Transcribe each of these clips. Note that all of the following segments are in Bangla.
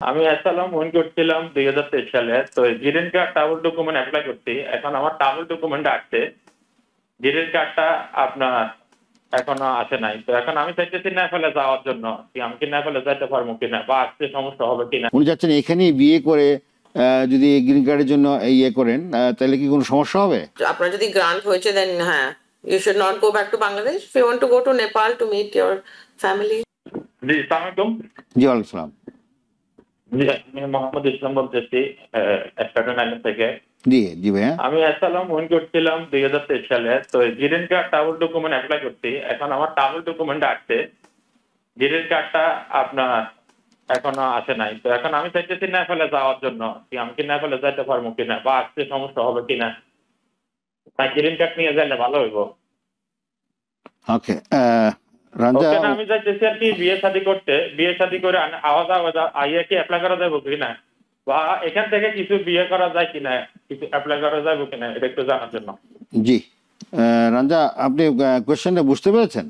আমি অ্যাসাইলাম ওয়েন করছিলাম 2023 সালে। তো green card travel document apply করছি। এখন আমার ট্রাভেল ডকুমেন্ট আসছে। গ্রিন কার্ডটা আপনার এখনো আসে নাই। তো এখন আমি চাইতেছি নেপালে যাওয়ার জন্য। আমি কি নেপালে যাইতে পারবো কিনা বা আসতে সমস্যা হবে কিনা। উনি যাচ্ছেন এখানেই বিয়ে করে যদি গ্রিন কার্ডের জন্য ইয়ে করেন তাহলে কি কোনো সমস্যা হবে? আপনার যদি গ্রান্ট হয়েছে দেন হ্যাঁ, you should not go back to Bangladesh. If you want to go to Nepal to meet your family. জি, আসসালামু আলাইকুম। জি, ওয়ালাইকুম সালাম। জি, আমি মোহাম্মদ ইসলাম বলতেছি স্ট্যাটেন আইল্যান্ড থেকে। জি জি ভাইয়া। আমি অ্যাসাইলাম ওয়েন করছিলাম 2023 সালে। তো green card travel document apply করছি। এখন আমার ট্রাভেল ডকুমেন্ট আসছে। গ্রিন কার্ডটা আপনার এখনো আসে নাই। তো এখন আমি চাইতেছি নেপালে যাওয়ার জন্য। আমি কি নেপালে যাইতে পারবো কিনা বা আসতে সমস্যা হবে কিনা। তাই গ্রিন কার্ড নিয়ে যাইলে ভালো হইব। ওকে, রাঞ্জা ওখানে আমি চাইতেছি আর কি বিয়ে শাদী করতে। বিয়ে শাদী করে আওয়াজ আইয়া কি অ্যাপ্লাই করা যাবে কিনা বা এখান থেকে কিছু বিয়ে করা যায় কিনা, কিছু অ্যাপ্লাই করা যাবে কিনা এটা একটু জানার জন্য। জি, রাঞ্জা আপনি কোয়েশ্চেনটা বুঝতে পেরেছেন?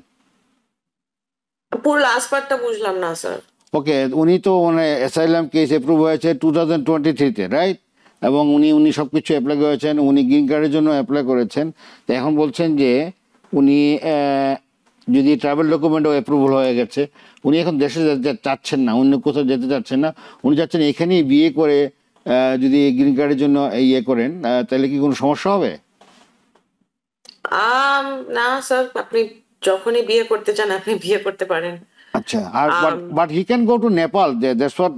পুরো লাস্ট পার্টটা বুঝলাম না স্যার। ওকে, উনি তো মানে অ্যাসাইলাম কেস অ্যাপ্রুভ হয়েছে 2023-তে, রাইট? এবং উনি সব কিছু অ্যাপ্লাই করেছেন, উনি গ্রিন কার্ডের জন্য অ্যাপ্লাই করেছেন। তো এখন বলছেন যে উনি যদি ট্রাভেল ডকুমেন্টও অ্যাপ্রুভাল হয়ে গেছে, উনি এখন দেশে যেতে চাচ্ছেন না, অন্য কোথাও যেতে চাচ্ছেন না, উনি চাচ্ছেন এখানেই বিয়ে করে যদি গ্রিন কার্ডের জন্য ইয়ে করেন তাহলে কি কোনো সমস্যা হবে? না স্যার, আপনি যখনই বিয়ে করতে চান আপনি বিয়ে করতে পারেন। আচ্ছা, আর but he can go to Nepal, that's what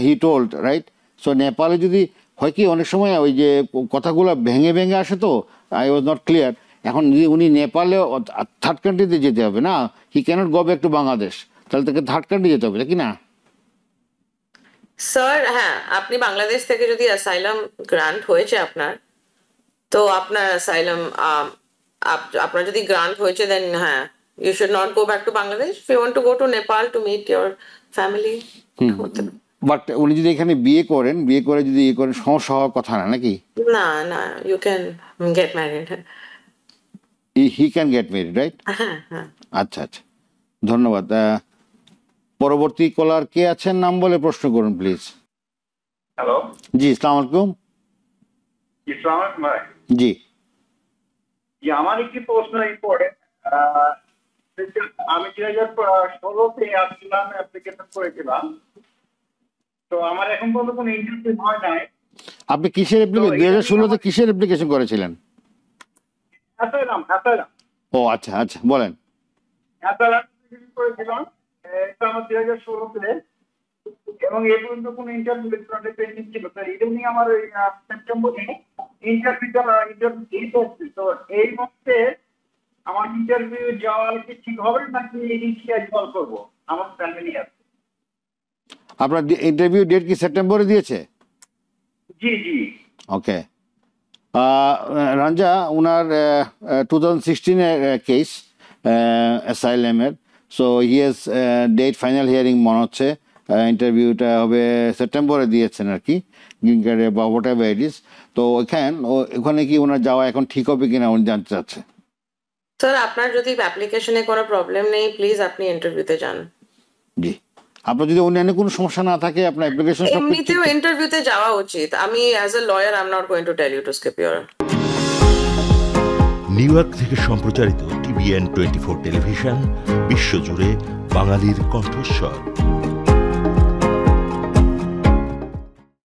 he told, right? So নেপালে যদি হয় কি অনেক সময় ওই যে কথাগুলো ভেঙে ভেঙে আসে, তো আই ওয়াজ নট ক্লিয়ার। এখন যদি উনি নেপালে থার্ড কান্ট্রিতে যেতে হবে না, he cannot go back to Bangladesh, তাহলে তাকে থার্ড কান্ট্রি যেতে হবে নাকি না? স্যার হ্যাঁ, আপনি বাংলাদেশ থেকে যদি অ্যাসাইলাম গ্রান্ট হয়েছে আপনার, তো আপনার অ্যাসাইলাম আপনার যদি গ্রান্ট হয়েছে দেন হ্যাঁ, you should not go back to Bangladesh. If you want to go to Nepal to meet your family. But উনি যদি এখানে বিয়ে করে যদি ইয়ে করেন, সমস্যা হওয়ার কথা না নাকি? না না, you can get married. He can get married, right? হ্যাঁ হ্যাঁ। আচ্ছা আচ্ছা, ধন্যবাদ। পরবর্তী কলার কে আছেন, নাম বলে প্রশ্ন করুন প্লিজ। হ্যালো, জি, আসসালামু আলাইকুম। ইসলাম ভাই। জি জি, আমার একটি প্রশ্ন পড়ে। আমি 2016-তে আসছিলাম, অ্যাপ্লিকেশন করেছিলাম। তো আমার এখন পর্যন্ত কোনো ইন্টারভিউ হয় নাই। আপনি কিসের অ্যাপ্লিকেশন 2016-তে কিসের অ্যাপ্লিকেশন করেছিলেন? অ্যাসাইলাম। ও আচ্ছা আচ্ছা, বলেন। অ্যাসাইলাম করেছিলাম, এটা আমার 2016-তে, এবং এই পর্যন্ত কোনো ইন্টারভিউ পেন্ডিং ছিল। তো ইদানিং আমার ওই সেপ্টেম্বরে ইন্টারভিউ হচ্ছে। তো এই মুহূর্তে আমার ইন্টারভিউ যাওয়া কি ঠিক হবে নাকি রিস্কেজুয়াল করবো? আমার ফ্যামিলি আছে। আপনার ইন্টারভিউ ডেট কি সেপ্টেম্বরে দিয়েছে? জি জি। ওকে, রাঞ্জা ওনার 2016-এর কেস অ্যাসাইলামের। So he has date final hearing মনে হচ্ছে। ইন্টারভিউটা হবে সেপ্টেম্বরে দিয়েছেন আর কি, গ্রিন কার্ডে বা হোয়াট এভার ইট ইজ। তো ওখানে কি ওনার যাওয়া এখন ঠিক হবে কিনা উনি জানতে চাচ্ছে। স্যার আপনার যদি অ্যাপ্লিকেশনে কোনো প্রবলেম নেই, প্লিজ আপনি ইন্টারভিউতে যান। জি, আপনার যদি অন্যান্য কোনো সমস্যা না থাকে, আপনার অ্যাপ্লিকেশন এমনিতেও ইন্টারভিউতে যাওয়া উচিত। আমি as a lawyer I am not going to tell you to skip your. New York থেকে সম্প্রচারিত TVN 24 টেলিভিশন বিশ্বজুড়ে বাঙালির কণ্ঠস্বর।